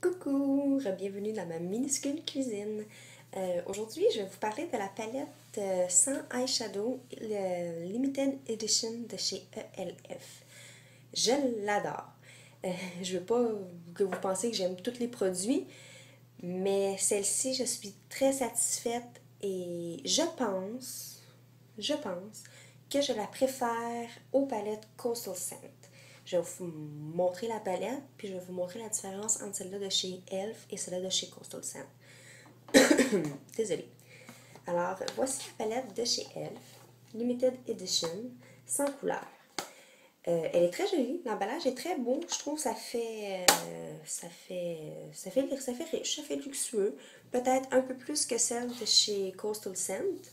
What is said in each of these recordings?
Coucou, bienvenue dans ma minuscule cuisine. Aujourd'hui, je vais vous parler de la palette sans eyeshadow Limited Edition de chez ELF. Je l'adore. Je veux pas que vous pensiez que j'aime tous les produits, mais celle-ci, je suis très satisfaite et je pense que je la préfère aux palettes Coastal Scent. Je vais vous montrer la palette, puis je vais vous montrer la différence entre celle-là de chez ELF et celle-là de chez Coastal Scent. Désolée. Alors, voici la palette de chez ELF, Limited Edition, sans couleur. Elle est très jolie, l'emballage est très beau, je trouve que ça fait riche, ça fait luxueux, peut-être un peu plus que celle de chez Coastal Scent.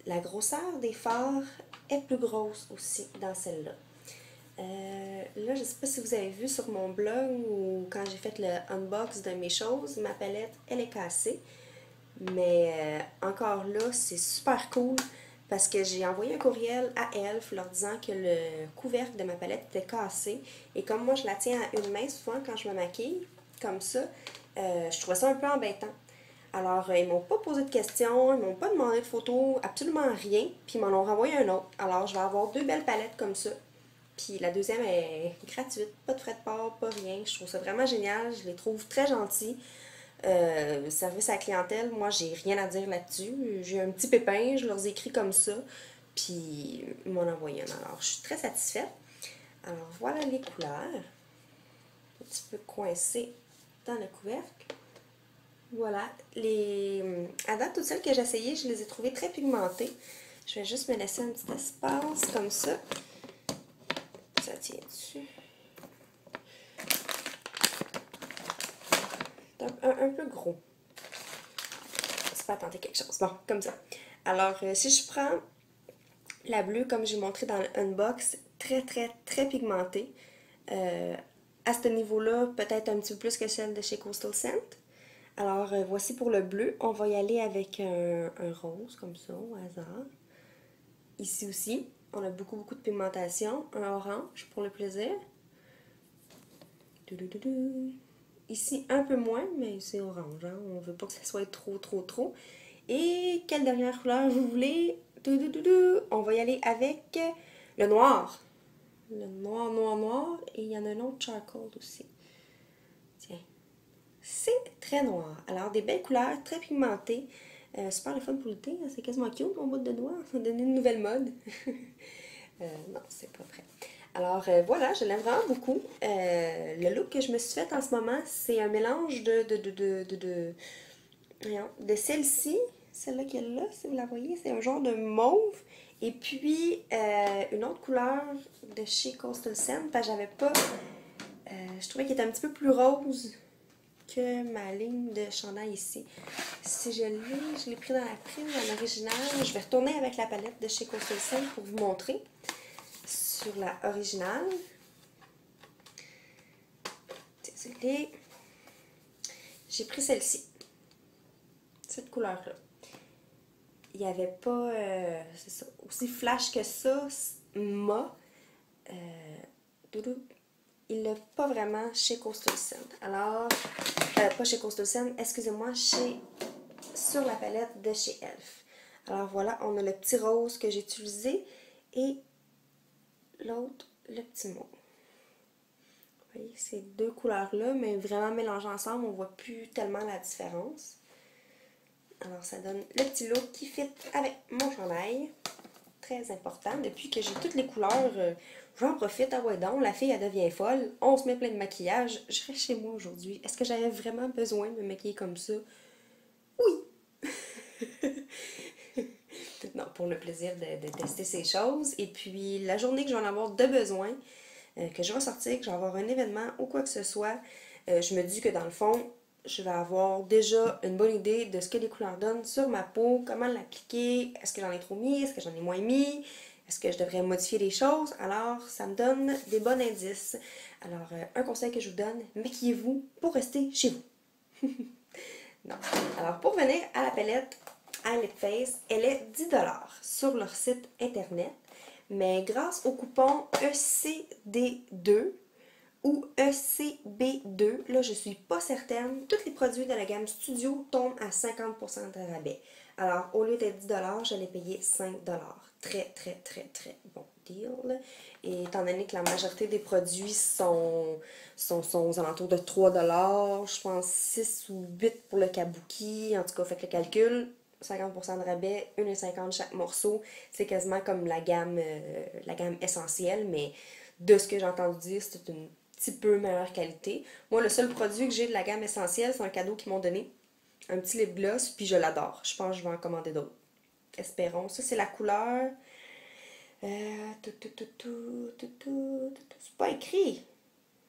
La grosseur des fards est plus grosse aussi dans celle-là. Là, je ne sais pas si vous avez vu sur mon blog ou quand j'ai fait le unbox de mes choses, ma palette, elle est cassée. Mais encore là, c'est super cool parce que j'ai envoyé un courriel à ELF leur disant que le couvercle de ma palette était cassé. Et comme moi, je la tiens à une main souvent quand je me maquille, comme ça, je trouvais ça un peu embêtant. Alors, ils m'ont pas posé de questions, ils m'ont pas demandé de photos, absolument rien. Puis ils m'en ont renvoyé un autre. Alors, je vais avoir deux belles palettes comme ça. Puis la deuxième est gratuite, pas de frais de port, pas rien. Je trouve ça vraiment génial, je les trouve très gentils. Service à la clientèle, moi j'ai rien à dire là-dessus. J'ai un petit pépin, je leur ai écrit comme ça, puis ils m'ont envoyé un. Alors je suis très satisfaite. Alors voilà les couleurs. Un petit peu coincé dans le couvercle. Voilà, à date, toutes celles que j'ai essayées, je les ai trouvées très pigmentées. Je vais juste me laisser un petit espace comme ça. Ça tient dessus. C'est un peu gros. C'est pas tenter quelque chose. Bon, comme ça. Alors, si je prends la bleue, comme j'ai montré dans le unbox, très pigmentée. À ce niveau-là, peut-être un petit peu plus que celle de chez Coastal Scent. Alors, voici pour le bleu. On va y aller avec un rose, comme ça, au hasard. Ici aussi, on a beaucoup de pigmentation. Un orange, pour le plaisir. Ici, un peu moins, mais c'est orange. Hein? On ne veut pas que ça soit trop. Et quelle dernière couleur vous voulez? On va y aller avec le noir. Le noir. Et il y en a un autre charcoal aussi. Tiens. C'est très noir. Alors, des belles couleurs, très pigmentées. Super le fun pour l'été. Hein? C'est quasiment cute, mon bout de doigt. Ça va donner une nouvelle mode. Non, c'est pas vrai. Alors voilà, je l'aime vraiment beaucoup. Le look que je me suis fait en ce moment, c'est un mélange de celle-ci, celle-là qui est là, si vous la voyez, c'est un genre de mauve. Et puis une autre couleur de chez Coastal Scent, parce que j'avais pas. Je trouvais qu'elle était un petit peu plus rose que ma ligne de chandail ici. Si je l'ai pris dans la prime, en original. Je vais retourner avec la palette de chez Coastal Scent pour vous montrer. Sur la originale. Désolée. J'ai pris celle-ci. Cette couleur-là. Il n'y avait pas c'est ça, aussi flash que ça. Il l'a pas vraiment chez Coastal Scent. Alors, pas chez Coastal Scent, excusez-moi, sur la palette de chez ELF. Alors voilà, on a le petit rose que j'ai utilisé et l'autre, le petit mauve. Vous voyez, ces deux couleurs-là, mais vraiment mélangées ensemble, on ne voit plus tellement la différence. Alors, ça donne le petit look qui fit avec mon chandail. Très important. Depuis que j'ai toutes les couleurs, j'en profite. Ah ouais donc, la fille, elle devient folle. On se met plein de maquillage. Je serai chez moi aujourd'hui. Est-ce que j'avais vraiment besoin de me maquiller comme ça? Oui! Non, pour le plaisir de tester ces choses. Et puis, la journée que je vais en avoir de besoin, que je vais sortir, que je vais avoir un événement ou quoi que ce soit, je me dis que dans le fond, je vais avoir déjà une bonne idée de ce que les couleurs donnent sur ma peau, comment l'appliquer, est-ce que j'en ai trop mis, est-ce que j'en ai moins mis, est-ce que je devrais modifier les choses. Alors, ça me donne des bons indices. Alors, un conseil que je vous donne, maquillez-vous pour rester chez vous. Non. Alors, pour venir à la palette Eyelid Face, elle est 10$ sur leur site internet. Mais grâce au coupon ECD2, ou ECB2. Là, je suis pas certaine. Tous les produits de la gamme Studio tombent à 50% de rabais. Alors, au lieu d'être 10$, je l'ai payé 5$. Très, très, très, très bon deal. Et étant donné que la majorité des produits sont aux alentours de 3$, je pense 6 ou 8 pour le kabuki. En tout cas, faites le calcul. 50% de rabais, 1,50$ chaque morceau. C'est quasiment comme la gamme essentielle, mais de ce que j'ai entendu dire, c'est une petit peu meilleure qualité. Moi, le seul produit que j'ai de la gamme essentielle, c'est un cadeau qu'ils m'ont donné. Un petit lip gloss, puis je l'adore. Je pense que je vais en commander d'autres. Espérons. Ça, c'est la couleur. C'est pas écrit.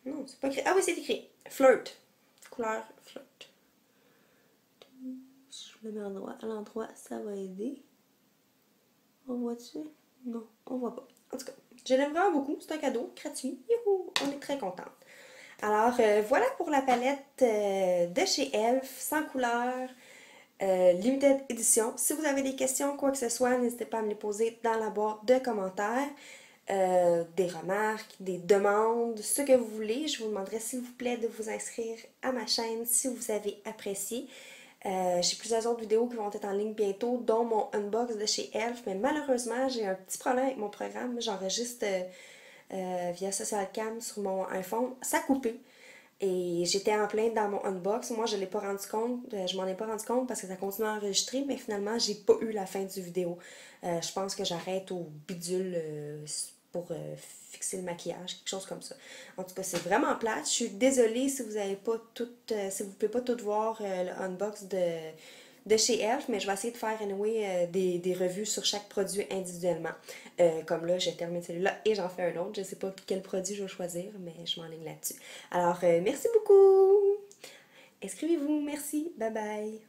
Non, c'est pas écrit. Ah oui, c'est écrit. Flirt. Couleur flirt. Si je le mets à l'endroit, ça va aider. On voit-tu? Non, on voit pas. En tout cas, je l'aime vraiment beaucoup. C'est un cadeau gratuit. Youhou! On est très contente. Alors, voilà pour la palette de chez Elf, sans couleur, limited edition. Si vous avez des questions, quoi que ce soit, n'hésitez pas à me les poser dans la boîte de commentaires. Des remarques, des demandes, ce que vous voulez. Je vous demanderai s'il vous plaît de vous inscrire à ma chaîne si vous avez apprécié. J'ai plusieurs autres vidéos qui vont être en ligne bientôt, dont mon unbox de chez Elf, mais malheureusement, j'ai un petit problème avec mon programme. J'enregistre via SocialCam sur mon iPhone. Ça a coupé. Et j'étais en plein dans mon unbox. Moi, je l'ai pas rendu compte. Je m'en ai pas rendu compte parce que ça continue à enregistrer, mais finalement, j'ai pas eu la fin du vidéo. Je pense que j'arrête au bidule pour fixer le maquillage, quelque chose comme ça. En tout cas, c'est vraiment plate. Je suis désolée si vous avez pas tout, si vous pouvez pas tout voir le unbox de chez Elf, mais je vais essayer de faire anyway, des revues sur chaque produit individuellement. Comme là, je termine celui-là et j'en fais un autre. Je sais pas quel produit je vais choisir, mais je m'enligne là-dessus. Alors, merci beaucoup! Inscrivez-vous, merci, bye bye!